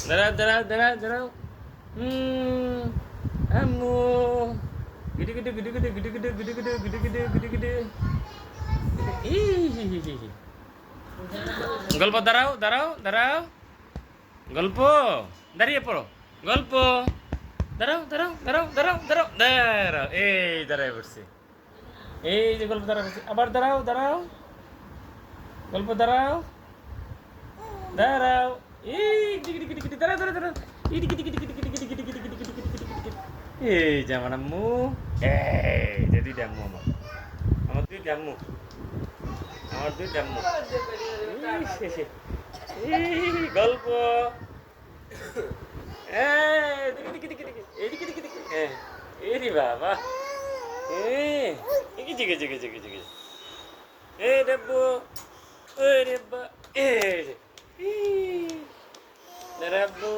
দাঁড়াও দাঁড়াও দাঁড়াও দাঁড়াও। আম্মু গিডু গিডু গিডু গিডু গিডু গিডু গিডু গিডু গিডু গিডু গিডু গিডু। গল্প দাঁড়াও দাঁড়াও দাঁড়াও। গল্প দাঁড়িয়ে পড়ো। গল্প দাঁড়াও দাঁড়াও দাঁড়াও দাঁড়াও দাঁড়াও দাঁড়াও। এই দাঁড়ায় পড়ছি। এই যে গল্প দাঁড়ায় পড়ছি। আবার দাঁড়াও দাঁড়াও। গল্প দাঁড়াও দাঁড়াও। এই টিকি টিকি টিকি দাঁড়াও দাঁড়াও দাঁড়াও। এই টিকি টিকি টিকি টিকি টিকি টিকি টিকি টিকি টিকি টিকি টিকি টিকি। এই যে আমার আম্মু। এই যে দুইটা আম্মু আমার। আমার দুইটা আম্মু। আমার দুইটা আম্মু। এই গল্প। এই টিকি টিকি টিকি টিকি। এই টিকি টিকি টিকি। এই রে বাবা। এই টিকি টিকি টিকি টিকি টিকি। এই ডাব্বু। এই ডাব্বা। এই যে। Darabo.